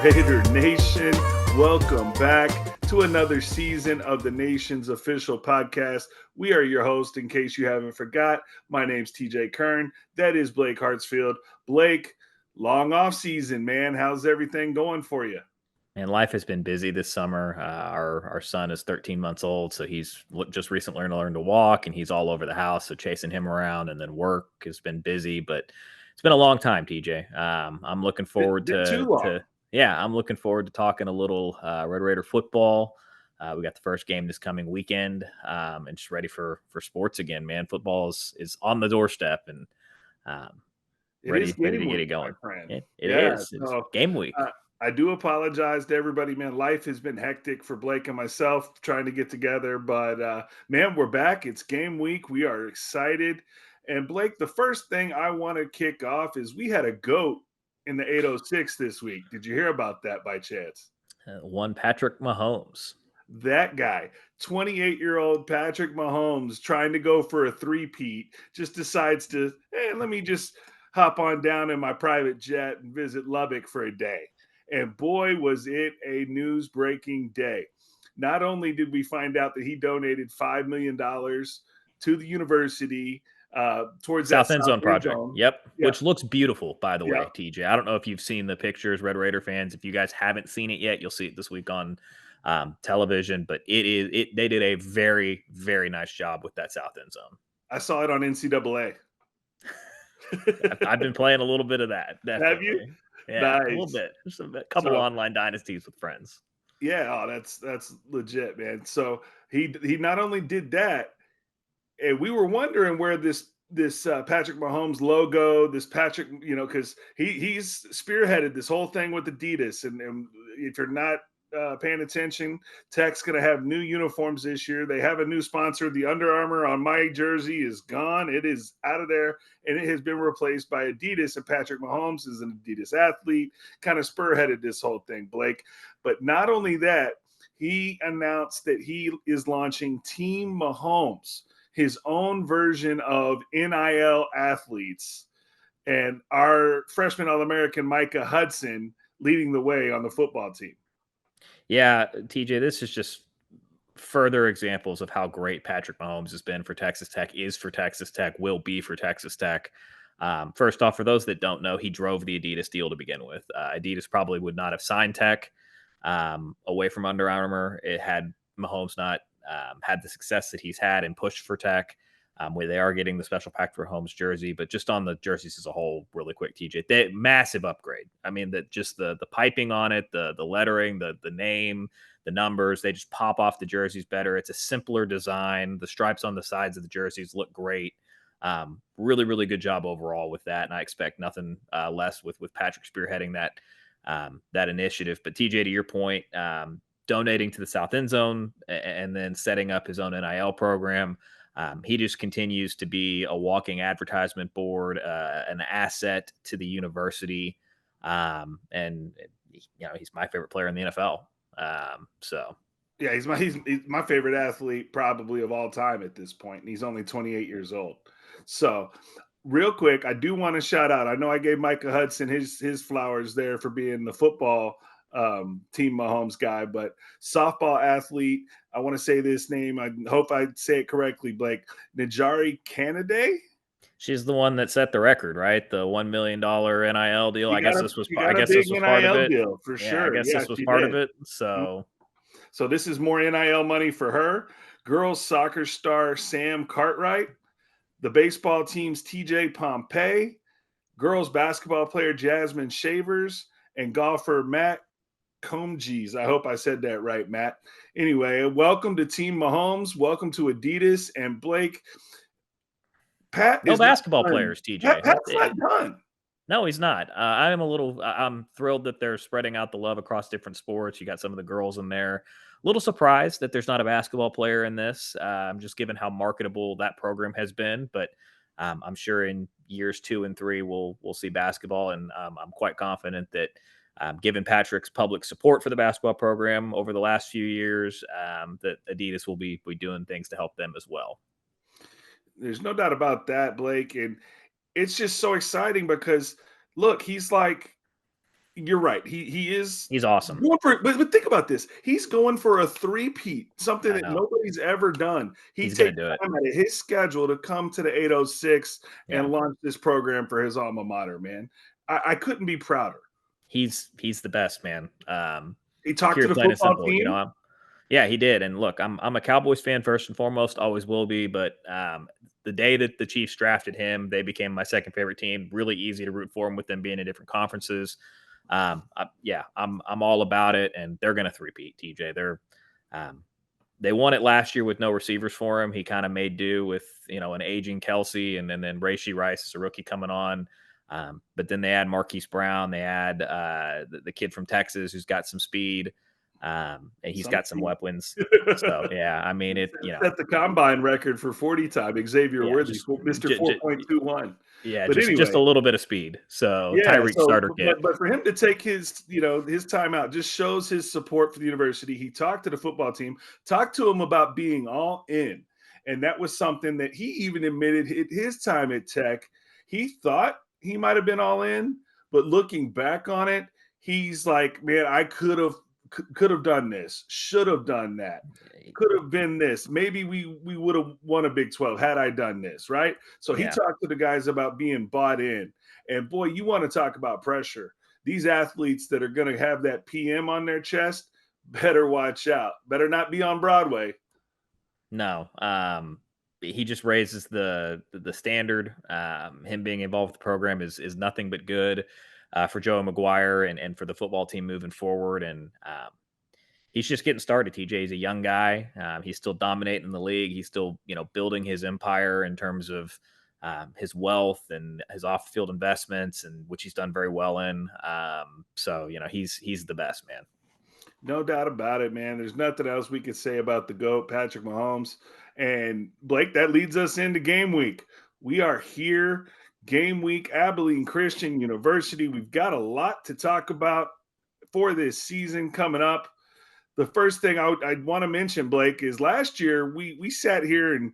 Raider Nation. Welcome back to another season of the Nation's official podcast. We are your host, in case you haven't forgot. My name's TJ Kern. That is Blake Hartsfield. Blake, long off season, man. How's everything going for you? And life has been busy this summer. Our son is 13 months old, so he's just recently learned to walk, and he's all over the house. So chasing him around, and then work has been busy, but it's been a long time, TJ. I'm looking forward Been too long. I'm looking forward to talking a little Red Raider football. We got the first game this coming weekend, and just ready for sports again, man. Football is on the doorstep, and um, It is ready to game get week, it my going. friend. It Yeah, is. It's so game week. I do apologize to everybody, man. Life has been hectic for Blake and myself trying to get together, but man, we're back. It's game week. We are excited. And Blake, the first thing I want to kick off is we had a GOAT in the 806 this week. Did you hear about that by chance? One Patrick Mahomes. That guy, 28-year-old Patrick Mahomes, trying to go for a three-peat, just decides to, hey, let me just hop on down in my private jet and visit Lubbock for a day. And boy, was it a news-breaking day. Not only did we find out that he donated $5 million to the university towards that South End South Zone End project. Zone. Yep. Yeah, Which looks beautiful, by the yeah. way, TJ. I don't know if you've seen the pictures, Red Raider fans. If you guys haven't seen it yet, you'll see it this week on television. But they did a very, very nice job with that South End Zone. I saw it on NCAA. I've been playing a little bit of that, Have you? definitely. Yeah, a little Nice. bit. Just a couple So online dynasties with friends. yeah, oh, that's legit, man. So he not only did that, and we were wondering where this Patrick Mahomes logo, this Patrick, because he's spearheaded this whole thing with Adidas, and if you're not paying attention, Tech's going to have new uniforms this year. They have a new sponsor. The Under Armour on my jersey is gone. It is out of there, and it has been replaced by Adidas. And Patrick Mahomes is an Adidas athlete, kind of spearheaded this whole thing, Blake. But not only that, he announced that he is launching Team Mahomes, his own version of NIL athletes, and our freshman All-American Micah Hudson leading the way on the football team. Yeah, TJ, this is just further examples of how great Patrick Mahomes has been for Texas Tech, is for Texas Tech, will be for Texas Tech. First off, for those that don't know, he drove the Adidas deal to begin with. Adidas probably would not have signed Tech away from Under Armour. It had Mahomes not had the success that he's had and pushed for Tech. Where they are getting the special pack for Holmes jersey, but just on the jerseys as a whole, really quick, TJ, massive upgrade. I mean, that just the piping on it, the lettering, the name, the numbers, they just pop off the jerseys better. It's a simpler design. The stripes on the sides of the jerseys look great. Really, really good job overall with that, and I expect nothing less with Patrick spearheading that initiative. But TJ, to your point, donating to the South End Zone and then setting up his own NIL program. He just continues to be a walking advertisement board, an asset to the university, and he's my favorite player in the NFL. Yeah, he's my favorite athlete probably of all time at this point, and he's only 28 years old. So, real quick, I do want to shout out. I know I gave Micah Hudson his flowers there for being the football Team Mahomes guy, but softball athlete. I want to say this name. I hope I say it correctly, Blake. Najari Canade. She's the one that set the record, right? The $1 million NIL deal. I guess this was part of it. Deal for Yeah, I sure. guess Yeah, this was she part did. of it. So this is more NIL money for her. Girls soccer star Sam Cartwright, the baseball team's TJ Pompey, girls basketball player Jasmine Shavers, and golfer Matt Comges. I hope I said that right, Matt. Anyway, welcome to Team Mahomes. Welcome to Adidas. And Blake, Pat no is not basketball done. players, TJ. Pat's not done. No, he's not. I'm thrilled that they're spreading out the love across different sports. You got some of the girls in there. A little surprised that there's not a basketball player in this, just given how marketable that program has been. But I'm sure in years 2 and 3, we'll see basketball. And I'm quite confident that given Patrick's public support for the basketball program over the last few years, that Adidas will be doing things to help them as well. There's no doubt about that, Blake. And it's just so exciting because, look, he's like You're right. He is He's awesome. going for, but think about this. He's going for a three-peat, something I that know. nobody's ever done. He He's gonna takes do it. time out of his schedule to come to the 806 Yeah. and launch this program for his alma mater, man. I couldn't be prouder. He's the best, man. He talked to Pure, the plain and football simple. team. Yeah, he did. And look, I'm a Cowboys fan first and foremost, always will be. But the day that the Chiefs drafted him, they became my second favorite team. Really easy to root for them with them being in different conferences. Yeah, I'm all about it, and they're going to three-peat. TJ, um, they won it last year with no receivers for him. He kind of made do with an aging Kelsey, and then Rashee Rice is a rookie coming on. But then they add Marquise Brown. They add the kid from Texas who's got some speed. And he's Some got some weapons. So set yeah, I mean the combine record for 40 time. Xavier yeah, Worthy, just Mr. 4.21. yeah, But just a anyway, little bit of speed. So yeah, Tyreek so starter kit. but for him to take his time out just shows his support for the university. He talked to the football team, talked to him about being all in. And that was something that he even admitted his time at Tech. He thought he might have been all in, but looking back on it, he's like, man, I could have done this, should have done that, could have been this. Maybe we would have won a Big 12 had I done this, right? So he Yeah. talked to the guys about being bought in. And boy, you want to talk about pressure. These athletes that are going to have that PM on their chest, better watch out. Better not be on Broadway. No. He just raises the standard. Him being involved with the program is nothing but good for Joe McGuire and for the football team moving forward. And he's just getting started. TJ, he's a young guy. He's still dominating the league. He's still, building his empire in terms of his wealth and his off-field investments, and which he's done very well in. So he's the best, man. No doubt about it, man. There's nothing else we could say about the GOAT, Patrick Mahomes. And Blake, that leads us into game week. We are here, game week, Abilene Christian University. We've got a lot to talk about for this season coming up. The first thing I'd want to mention, Blake, is last year we sat here and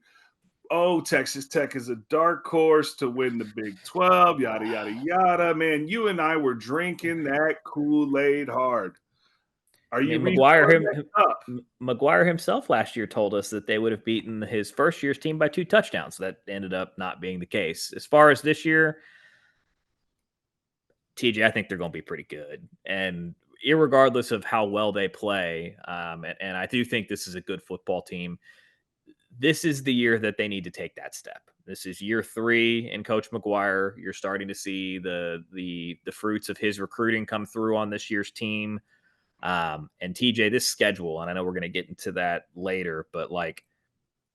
Texas Tech is a dark horse to win the Big 12, yada yada yada. Man, you and I were drinking that Kool-Aid hard. Are I you mean, refilling that cup? McGuire himself last year told us that they would have beaten his first year's team by 2 touchdowns. That ended up not being the case. As far as this year, TJ, I think they're going to be pretty good. And irregardless of how well they play, and I do think this is a good football team, this is the year that they need to take that step. This is year 3 in Coach McGuire. You're starting to see the fruits of his recruiting come through on this year's team. And TJ, this schedule, and I know we're going to get into that later, but like,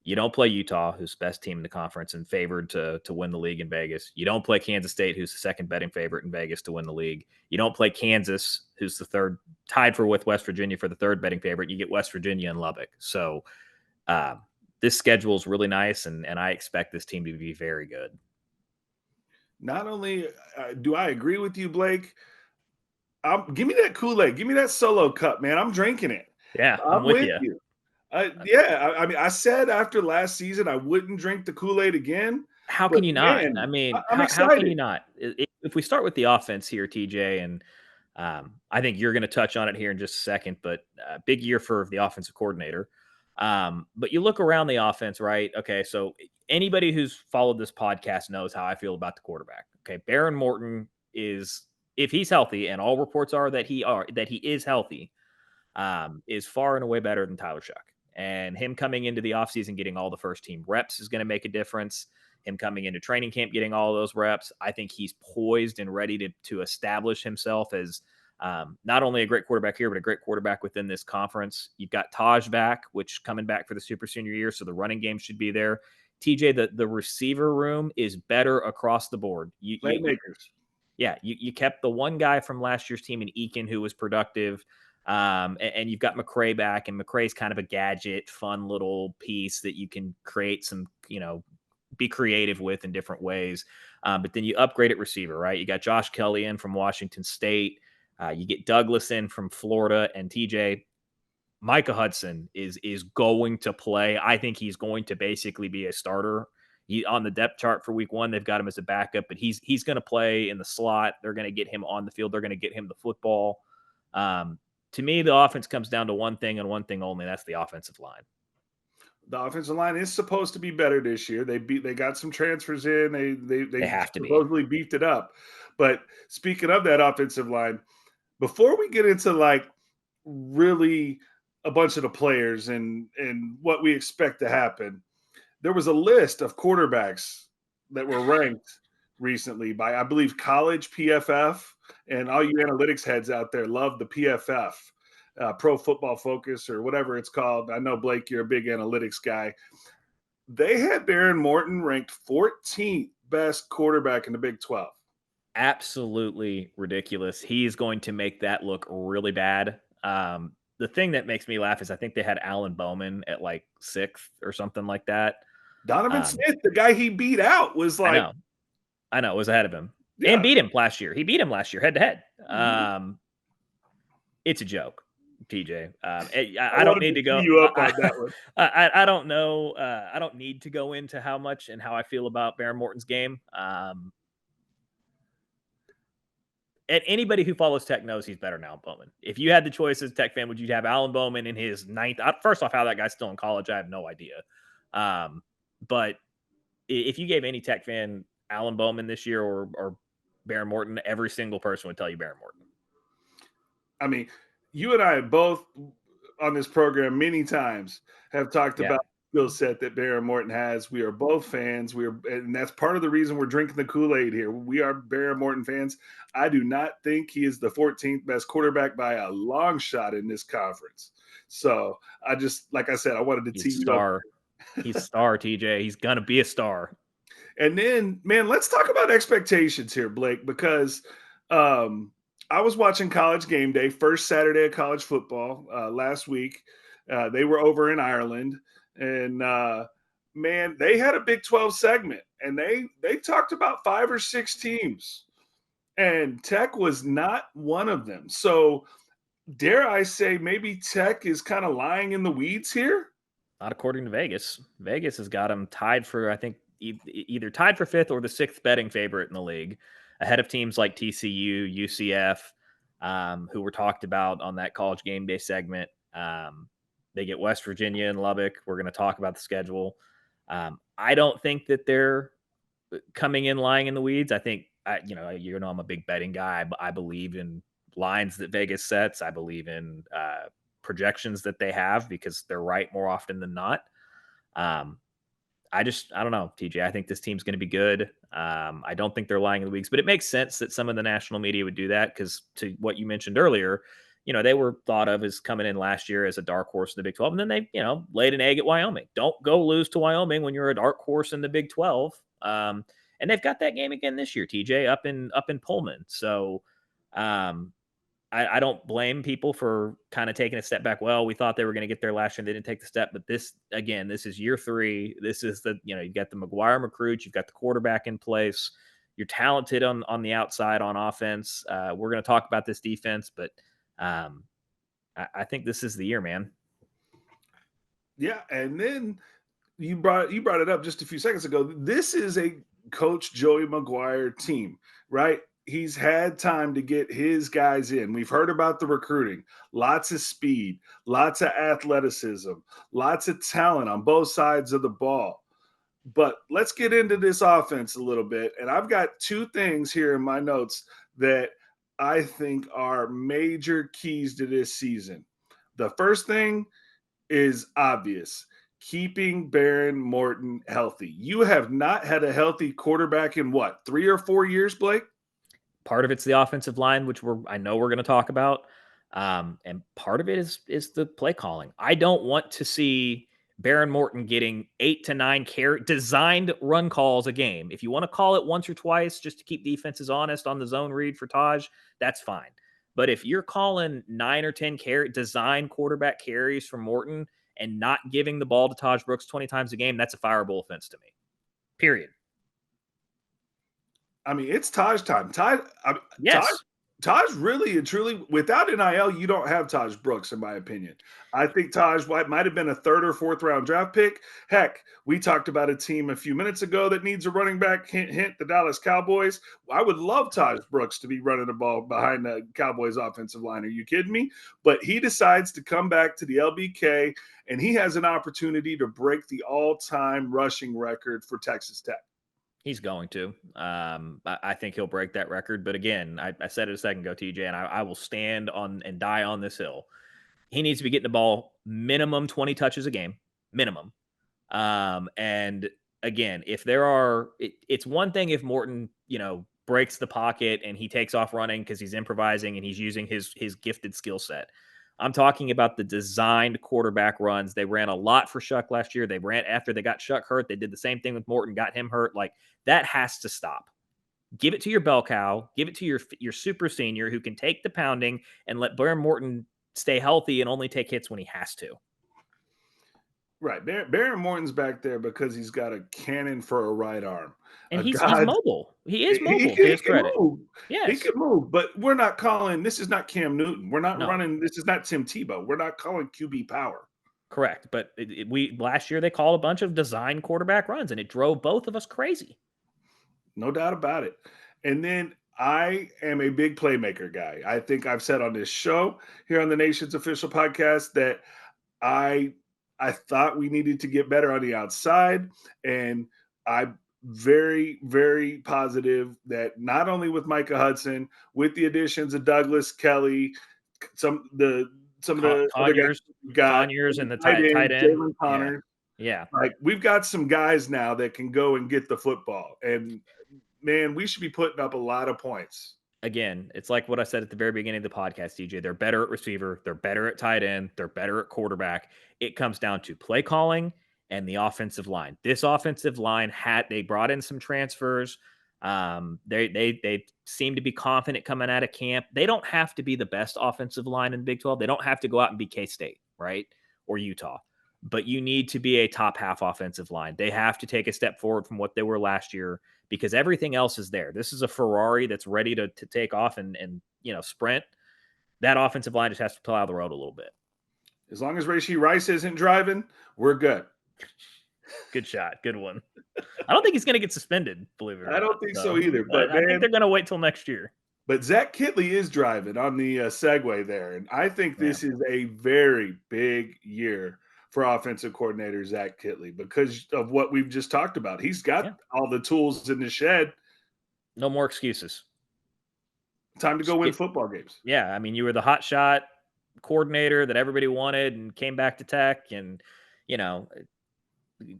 you don't play Utah, who's the best team in the conference and favored to win the league in Vegas. You don't play Kansas State, who's the second betting favorite in Vegas to win the league. You don't play Kansas, who's the third, tied for with West Virginia for the third betting favorite. You get West Virginia and Lubbock. So uh, this schedule is really nice, and I expect this team to be very good. Not only do I agree with you, Blake, give me that Kool-Aid. Give me that solo cup, man. I'm drinking it. Yeah, I'm I'm with with you. you. I mean, I said after last season I wouldn't drink the Kool-Aid again, How but can you not? man, I mean, I'm how can you excited. not? If we start with the offense here, TJ, and I think you're going to touch on it here in just a second, but big year for the offensive coordinator. But you look around the offense, right? Okay, so anybody who's followed this podcast knows how I feel about the quarterback. Okay, Baron Morton is, if he's healthy, and all reports are that he is healthy, is far and away better than Tyler Shuck. And him coming into the offseason, getting all the first team reps is going to make a difference. Him coming into training camp, getting all of those reps, I think he's poised and ready to establish himself as not only a great quarterback here, but a great quarterback within this conference. You've got Taj back, which coming back for the super senior year, so the running game should be there. TJ, the receiver room is better across the board. Playmakers. You kept the one guy from last year's team in Eakin who was productive. And you've got McCray back, and McCray's kind of a gadget, fun little piece that you can create some, be creative with in different ways. But then you upgrade at receiver, right? You got Josh Kelly in from Washington State. You get Douglas in from Florida, and TJ, Micah Hudson is going to play. I think he's going to basically be a starter On the depth chart for week 1, they've got him as a backup, but he's going to play in the slot. They're going to get him on the field. They're going to get him the football. To me, the offense comes down to one thing and one thing only. That's the offensive line. The offensive line is supposed to be better this year. They got some transfers in. They They have to be. supposedly beefed it up. But speaking of that offensive line, before we get into like really a bunch of the players and what we expect to happen, there was a list of quarterbacks that were ranked recently by, I believe, College PFF, and all you analytics heads out there love the PFF, Pro Football Focus or whatever it's called. I know, Blake, you're a big analytics guy. They had Baron Morton ranked 14th best quarterback in the Big 12. Absolutely ridiculous. He's going to make that look really bad. The thing that makes me laugh is I think they had Alan Bowman at like 6th or something like that. Donovan Smith, the guy he beat out, was like, I know, was ahead of him and yeah. beat him last year. He beat him last year head to head. It's a joke, TJ. I don't need to go. You up on that one. I don't know. I don't need to go into how much and how I feel about Baron Morton's game. And anybody who follows Tech knows he's better now, Bowman. If you had the choice as a Tech fan, would you have Alan Bowman in his 9th? First off, how that guy's still in college, I have no idea. But if you gave any Tech fan Alan Bowman this year or Baron Morton, every single person would tell you Baron Morton. I mean, you and I both on this program many times have talked about the skill set that Baron Morton has. We are both fans. And that's part of the reason we're drinking the Kool-Aid here. We are Baron Morton fans. I do not think he is the 14th best quarterback by a long shot in this conference. So I just, like I said, I wanted to tee you up. He's a star, TJ. He's going to be a star. And then, man, let's talk about expectations here, Blake, because I was watching College Game Day, first Saturday of college football last week. They were over in Ireland, and man, they had a Big 12 segment, and they talked about 5 or 6 teams, and Tech was not one of them. So, dare I say, maybe Tech is kind of lying in the weeds here? Not according to Vegas. Vegas has got them tied for, I think, either tied for 5th or the 6th betting favorite in the league, ahead of teams like TCU, UCF, who were talked about on that College Game Day segment. They get West Virginia and Lubbock. We're going to talk about the schedule. I don't think that they're coming in lying in the weeds. I think, I'm a big betting guy. I believe in lines that Vegas sets. I believe in projections that they have because they're right more often than not. I don't know, TJ. I think this team's going to be good. I don't think they're lying in the weeds, but it makes sense that some of the national media would do that because, to what you mentioned earlier, they were thought of as coming in last year as a dark horse in the Big 12, and then they, laid an egg at Wyoming. Don't go lose to Wyoming when you're a dark horse in the Big 12. And they've got that game again this year, TJ, up in Pullman. So, I don't blame people for kind of taking a step back. Well, we thought they were going to get there last year and they didn't take the step. But this is year 3. This is you've got the McGuire recruits. You've got the quarterback in place. You're talented on the outside on offense. We're going to talk about this defense, but I think this is the year, man. Yeah, and then you brought it up just a few seconds ago. This is a Coach Joey McGuire team, right? He's had time to get his guys in. We've heard about the recruiting, lots of speed, lots of athleticism, lots of talent on both sides of the ball. But let's get into this offense a little bit. And I've got 2 things here in my notes that I think are major keys to this season. The first thing is obvious: keeping Baron Morton healthy. You have not had a healthy quarterback in 3 or 4 years, Blake? Part of it's the offensive line, which I know we're going to talk about. And part of it is the play calling. I don't want to see Baron Morton getting 8 to 9 designed run calls a game. If you want to call it once or twice just to keep defenses honest on the zone read for Taj, that's fine. But if you're calling 9 or 10 design quarterback carries from Morton and not giving the ball to Taj Brooks 20 times a game, that's a fireable offense to me. Period. I mean, it's Taj time. Yes. Taj really and truly, without NIL, you don't have Taj Brooks, in my opinion. I think Taj White might have been a third or fourth round draft pick. Heck, we talked about a team a few minutes ago that needs a running back. Hint, hint, the Dallas Cowboys. I would love Taj Brooks to be running the ball behind the Cowboys offensive line. Are you kidding me? But he decides to come back to the LBK, and he has an opportunity to break the all-time rushing record for Texas Tech. He's going to. I think he'll break that record. But again, I said it a second ago, TJ, and I will stand on and die on this hill. He needs to be getting the ball minimum 20 touches a game, minimum. And again, if there are, it's one thing if Morton, breaks the pocket and he takes off running because he's improvising and he's using his gifted skill set. I'm talking about the designed quarterback runs. They ran a lot for Shuck last year. They ran after they got Shuck hurt. They did the same thing with Morton, got him hurt. Like, that has to stop. Give it to your bell cow. Give it to your super senior who can take the pounding and let Blair Morton stay healthy and only take hits when he has to. Right. Baron Morton's back there because he's got a cannon for a right arm. And he's mobile. He is mobile, to his credit. Move. Yes. He can move, but we're not calling, this is not Cam Newton. We're not running, this is not Tim Tebow. We're not calling QB power. Correct. But we last year they called a bunch of design quarterback runs, and it drove both of us crazy. No doubt about it. And then I am a big playmaker guy. I think I've said on this show here on the Nation's official podcast that I thought we needed to get better on the outside, and I'm very, very positive that not only with Micah Hudson, with the additions of Douglas Kelly, some of the other guys we've got, Conyers and the tight end, Jalen Connor. Yeah. Like, we've got some guys now that can go and get the football, and man, we should be putting up a lot of points. Again, it's like what I said at the very beginning of the podcast, DJ. They're better at receiver. They're better at tight end. They're better at quarterback. It comes down to play calling and the offensive line. This offensive line they brought in some transfers. They seem to be confident coming out of camp. They don't have to be the best offensive line in Big 12. They don't have to go out and be K-State, right? Or Utah. But you need to be a top half offensive line. They have to take a step forward from what they were last year because everything else is there. This is a Ferrari that's ready to take off and sprint. That offensive line just has to plow the road a little bit. As long as Rashee Rice isn't driving, we're good. Good shot. Good one. I don't think he's going to get suspended, believe it or not. I don't think so either. But I think they're going to wait till next year. But Zach Kitley is driving on the segue there. And I think this is a very big year for offensive coordinator Zach Kitley because of what we've just talked about. He's got all the tools in the shed. No more excuses. Time to go win football games. Yeah, I mean, you were the hot shot coordinator that everybody wanted and came back to Tech and,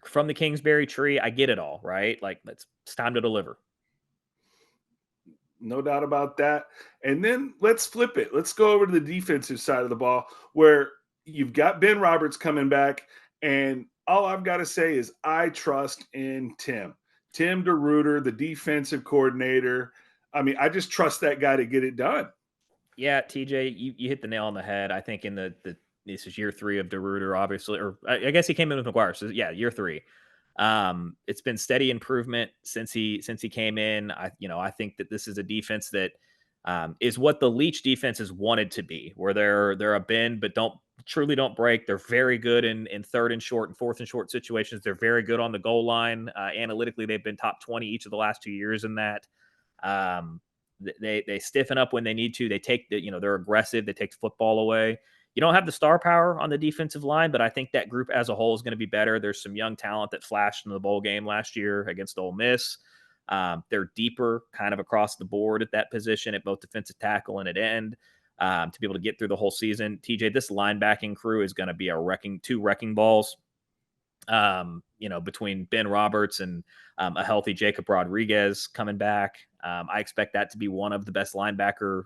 from the Kingsbury tree, I get it all, right? Like, it's time to deliver. No doubt about that. And then let's flip it. Let's go over to the defensive side of the ball where you've got Ben Roberts coming back, and all I've got to say is I trust in Tim DeRuyter, the defensive coordinator. I mean, I just trust that guy to get it done. Yeah, TJ, you hit the nail on the head. I think in this is year 3 of DeRuyter, obviously, or I guess he came in with McGuire. So yeah, year 3. It's been steady improvement since he came in. I think that this is a defense that is what the Leach defense has wanted to be, where they're a bend but truly don't break. They're very good in third and short and fourth and short situations. They're very good on the goal line. Analytically, they've been top 20 each of the last 2 years in that. They stiffen up when they need to. They take they're aggressive. They take the football away. You don't have the star power on the defensive line, but I think that group as a whole is going to be better. There's some young talent that flashed in the bowl game last year against Ole Miss. They're deeper kind of across the board at that position at both defensive tackle and at end to be able to get through the whole season. TJ, this linebacking crew is going to be two wrecking balls. Between Ben Roberts and a healthy Jacob Rodriguez coming back. I expect that to be one of the best linebacker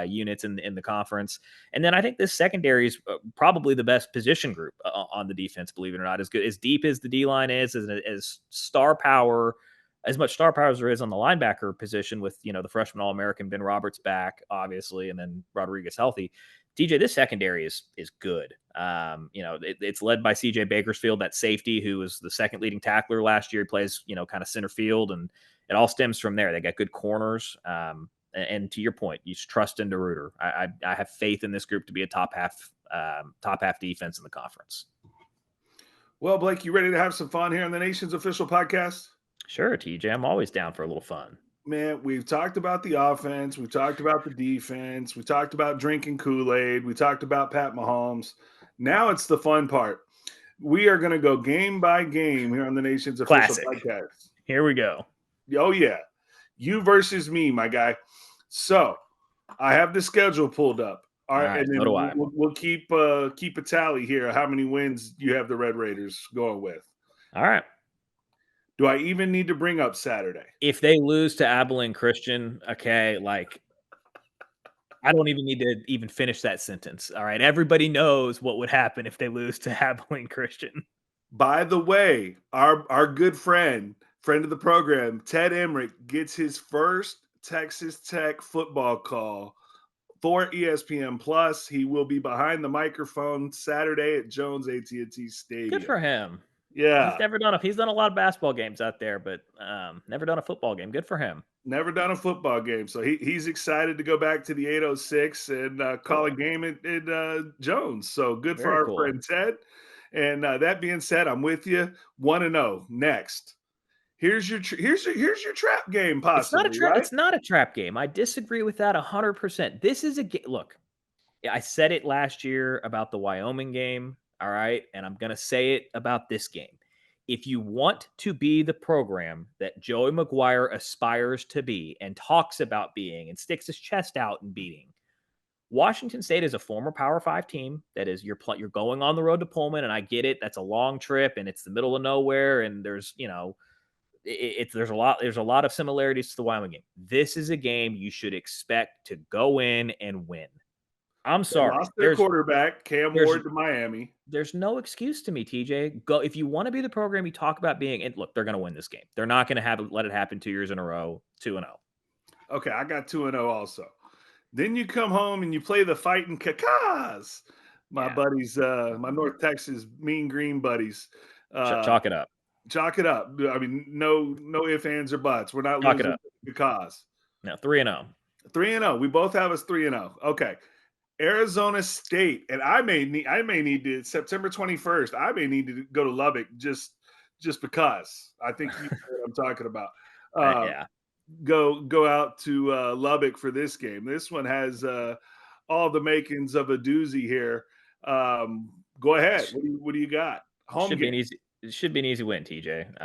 units in the conference. And then I think this secondary is probably the best position group on the defense, believe it or not. As deep as the D-line is, as star power, as much star power as there is on the linebacker position with, the freshman All-American Ben Roberts back, obviously, and then Rodriguez healthy. TJ, this secondary is good. It's led by CJ Bakersfield, that safety who was the second leading tackler last year. He plays, kind of center field, and it all stems from there. They got good corners. And to your point, you trust in DeRuyter. I have faith in this group to be a top half defense in the conference. Well, Blake, you ready to have some fun here on the Nation's official podcast? Sure, TJ. I'm always down for a little fun. Man, we've talked about the offense. We've talked about the defense. We talked about drinking Kool-Aid. We talked about Pat Mahomes. Now it's the fun part. We are going to go game by game here on the Nation's official Classic. podcast. Here we go. Oh, yeah. You versus me, my guy. So I have the schedule pulled up. All right, and then so do I. we'll keep a tally here. How many wins you have the Red Raiders going with? All right. Do I even need to bring up Saturday? If they lose to Abilene Christian, okay, like I don't even need to even finish that sentence. All right. Everybody knows what would happen if they lose to Abilene Christian. By the way, our good friend of the program, Ted Emmerich, gets his first Texas Tech football call for ESPN Plus. He will be behind the microphone Saturday at Jones AT&T Stadium. Good for him. Yeah. He's done a lot of basketball games out there, but never done a football game. Good for him. Never done a football game. So he's excited to go back to the 806 and call a game at Jones. So good for our friend Ted. And that being said, I'm with you. 1-0 next. Here's your trap game. Possibly, It's not a trap game. I disagree with that 100%. This is a game. Look, I said it last year about the Wyoming game. All right, and I'm gonna say it about this game. If you want to be the program that Joey McGuire aspires to be and talks about being and sticks his chest out and beating, Washington State is a former Power 5 team. That is, you're going on the road to Pullman, and I get it. That's a long trip, and it's the middle of nowhere, and there's there's a lot of similarities to the Wyoming game. This is a game you should expect to go in and win. I'm sorry. They lost their quarterback, Cam Ward, to Miami. There's no excuse to me, TJ. Go if you want to be the program you talk about being. And look, they're going to win this game. They're not going to let it happen 2 years in a row. 2-0. Okay, I got 2-0 also. Then you come home and you play the Fighting Cacas. My buddies, my North Texas Mean Green buddies. Chalk it up. Chalk it up. I mean, no ifs, ands, or buts. We're not losing Cacas. No, 3-0. 3-0. We both have us 3-0. Okay. Arizona State, and I may need to September 21st. I may need to go to Lubbock just because I think you know what I'm talking about. Go out to Lubbock for this game. This one has all the makings of a doozy here. Go ahead. What do you got? It should be an easy win, TJ.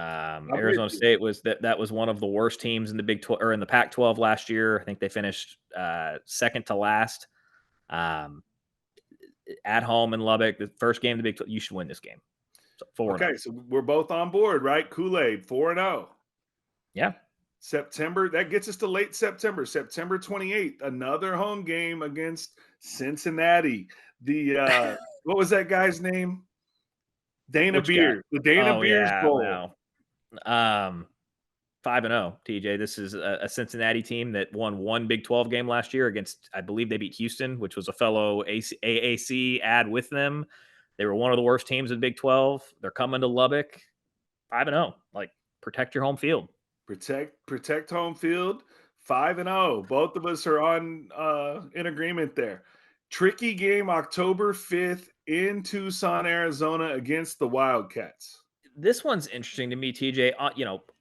Arizona State that was one of the worst teams in the Big 12 or in the Pac-12 last year. I think they finished second to last. At home in Lubbock, the first game of the Big 12, you should win this game. So 4-0. Okay, so we're both on board, right? Kool-Aid 4-0. Yeah. September, that gets us to late September, September 28th, another home game against Cincinnati. The what was that guy's name? Dana Beers. The Dana Beers Bowl. No. 5-0, TJ. This is a Cincinnati team that won one Big 12 game last year against, I believe they beat Houston, which was a fellow AAC ad with them. They were one of the worst teams in Big 12. They're coming to Lubbock. 5-0. Like, protect your home field. Protect home field. 5-0. Both of us are on in agreement there. Tricky game October 5th in Tucson, Arizona against the Wildcats. This one's interesting to me, TJ.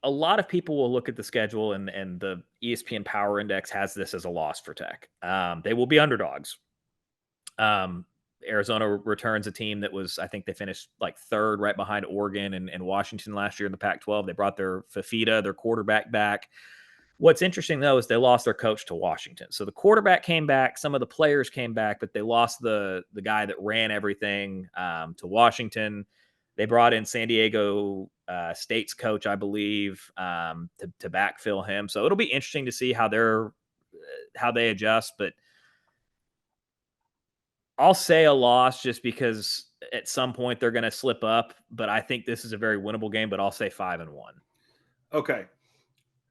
A lot of people will look at the schedule and the ESPN Power Index has this as a loss for Tech. They will be underdogs. Arizona returns a team that was, I think they finished like third right behind Oregon and Washington last year in the Pac-12. They brought their Fafita, their quarterback, back. What's interesting, though, is they lost their coach to Washington. So the quarterback came back. Some of the players came back, but they lost the guy that ran everything to Washington. They brought in San Diego State's coach, I believe, to backfill him. So it'll be interesting to see how they adjust. But I'll say a loss just because at some point they're going to slip up. But I think this is a very winnable game. But I'll say 5-1. Okay,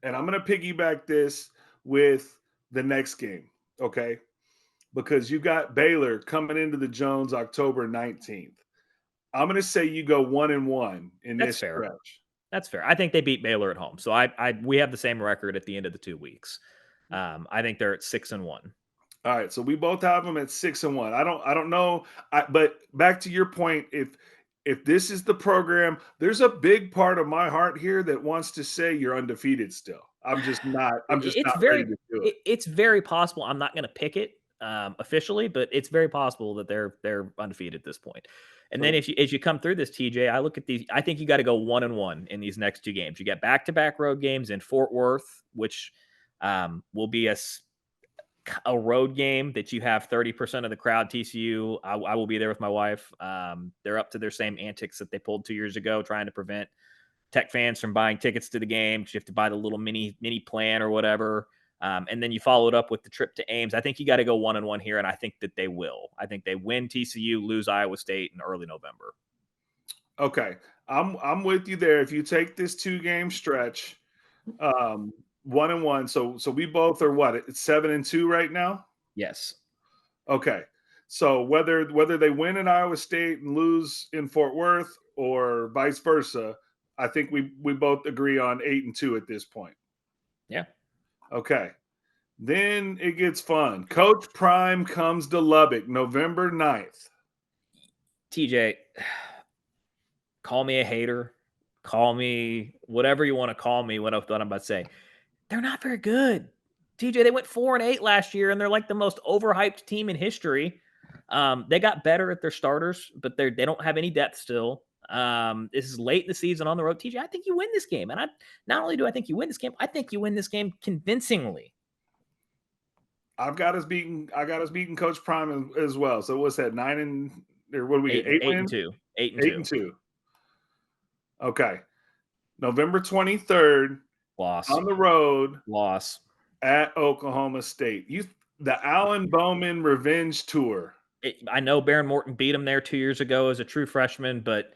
and I'm going to piggyback this with the next game. Okay, because you got Baylor coming into the Jones October 19th. I'm going to say you go 1-1 in this stretch. That's fair. I think they beat Baylor at home. So we have the same record at the end of the 2 weeks. I think they're at 6-1. All right, so we both have them at 6-1. I don't know, but back to your point, if this is the program, there's a big part of my heart here that wants to say you're undefeated still. I'm just not. I'm just It's not ready very to do it. it's very possible. I'm not going to pick it officially, but it's very possible that they're undefeated at this point. And then So if you as you come through this, TJ, I look at these. I think you got to go 1-1 in these next two games. You get back-to-back road games in Fort Worth, which will be a road game that you have 30% of the crowd. TCU, I will be there with my wife. They're up to their same antics that they pulled 2 years ago, trying to prevent Tech fans from buying tickets to the game. You have to buy the little mini plan or whatever. And then you follow it up with the trip to Ames. I think you got to go 1-1 here, and I think that they will. I think they win TCU, lose Iowa State in early November. okay, I'm with you there. If you take this 2-game stretch, 1-1, so we both are what? It's 7-2 right now. Yes. Okay. So whether they win in Iowa State and lose in Fort Worth or vice versa, I think we both agree on 8-2 at this point. Yeah. Okay. Then it gets fun. Coach Prime comes to Lubbock November 9th. TJ, call me a hater. Call me whatever you want to call me. What I'm about to say. They're not very good. TJ, they went 4-8 last year, and they're like the most overhyped team in history. They got better at their starters, but they don't have any depth still. This is late in the season on the road. TJ, I think you win this game, and I not only do I think you win this game, I think you win this game convincingly. I got us beating Coach Prime as well. So what's that? 9 and or what do we get? Eight, 8 eight and wins? two, 8 and 8 two, and 2. Okay. November 23rd loss, on the road loss. at Oklahoma State. The Allen Bowman Revenge Tour. I know Baron Morton beat him there 2 years ago as a true freshman, but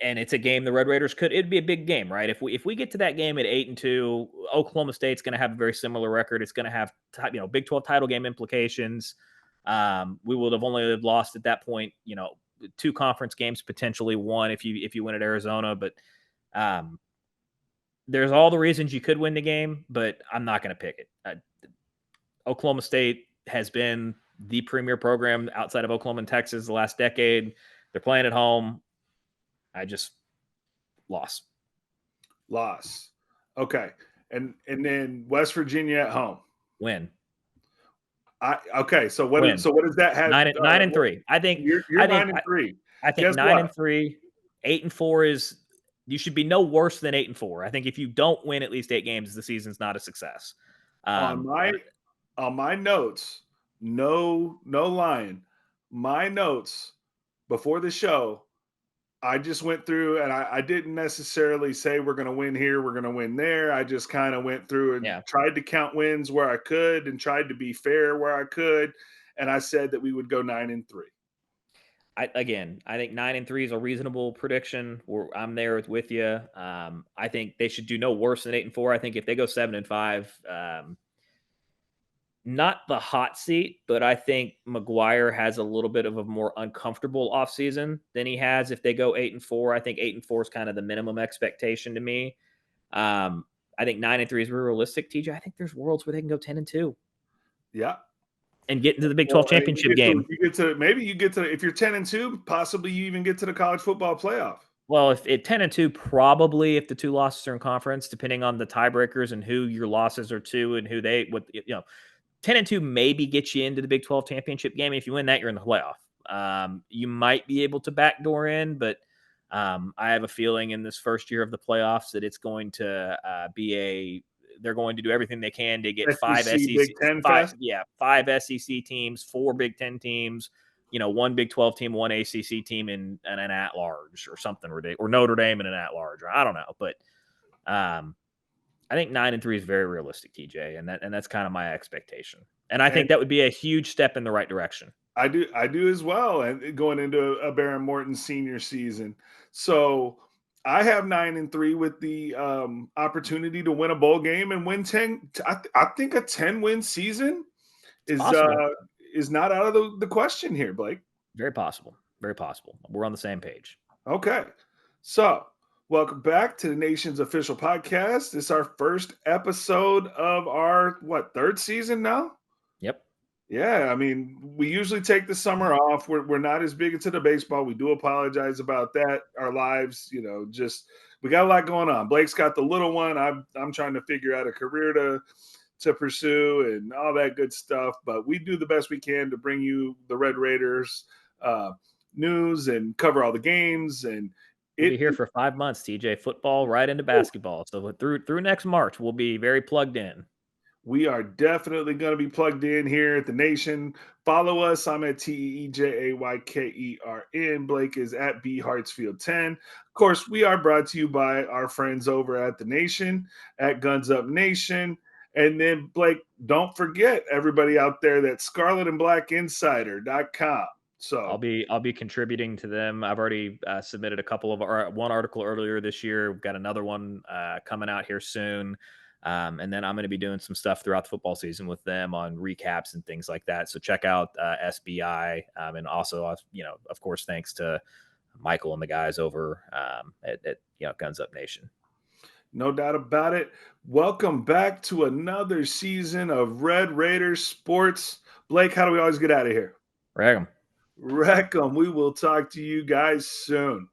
and it's a game the Red Raiders could. It'd be a big game, right? If we get to that game at 8-2, Oklahoma State's going to have a very similar record. It's going to have Big 12 title game implications. We would have only lost at that point, 2 conference games, potentially 1 if you win at Arizona. But there's all the reasons you could win the game, but I'm not going to pick it. Oklahoma State has been the premier program outside of Oklahoma and Texas the last decade. They're playing at home. I just lost. Okay. And then West Virginia at home. Win. Okay. So what Win. what does that have? 9-3. I think You're I think 9-3. I think Guess 9-3, 8-4 is you should be no worse than 8-4. I think if you don't win at least 8 games, the season's not a success. On my notes, no lying. My notes before the show, I just went through and I didn't necessarily say we're going to win here, we're going to win there. I just kind of went through and tried to count wins where I could and tried to be fair where I could. And I said that we would go 9-3. I think 9-3 is a reasonable prediction. I'm there with you. I think they should do no worse than 8-4. I think if they go 7-5, not the hot seat, but I think McGuire has a little bit of a more uncomfortable offseason than he has if they go 8-4. I think 8-4 is kind of the minimum expectation to me. I think 9-3 is realistic, TJ. I think there's worlds where they can go 10-2. Yeah. And get into the Big 12 championship game. Maybe you get to, if you're 10-2, possibly you even get to the college football playoff. Well, if 10-2, probably if the 2 losses are in conference, depending on the tiebreakers and who your losses are to and who 10-2 maybe get you into the Big 12 championship game. If you win that, you're in the playoff. You might be able to backdoor in, but I have a feeling in this first year of the playoffs that it's going to they're going to do everything they can to get 5 SEC, Big 10 fest? 5 SEC teams, 4 Big 10 teams, 1 Big 12 team, 1 ACC team, and an at-large or something ridiculous, or Notre Dame and an at-large. I don't know, but I think 9-3 is very realistic, TJ, and that's kind of my expectation. And I think that would be a huge step in the right direction. I do as well, and going into a Baron Morton senior season. So I have 9-3 with the opportunity to win a bowl game and win 10. I think a 10-win season is not out of the question here, Blake. Very possible. Very possible. We're on the same page. Okay. So Welcome back to the nation's official podcast. This is our first episode of our third season now? Yep. Yeah, I mean, we usually take the summer off. We're not as big into the baseball. We do apologize about that. Our lives, just we got a lot going on. Blake's got the little one. I'm trying to figure out a career to pursue and all that good stuff. But we do the best we can to bring you the Red Raiders news and cover all the games. And We'll be it here for 5 months, TJ. Football right into basketball. So through next March, we'll be very plugged in. We are definitely going to be plugged in here at the Nation. Follow us. I'm at TEJAYKERN. Blake is at B Hartsfield 10. Of course, we are brought to you by our friends over at the Nation, at Guns Up Nation. And then, Blake, don't forget everybody out there that scarletandblackinsider.com. So I'll be contributing to them. I've already submitted a couple of one article earlier this year. We've got another one coming out here soon. And then I'm going to be doing some stuff throughout the football season with them on recaps and things like that. So check out SBI. And also, of course, thanks to Michael and the guys over at Guns Up Nation. no doubt about it. Welcome back to another season of Red Raiders Sports. Blake, how do we always get out of here? Rag 'em. Wreck 'em. We will talk to you guys soon.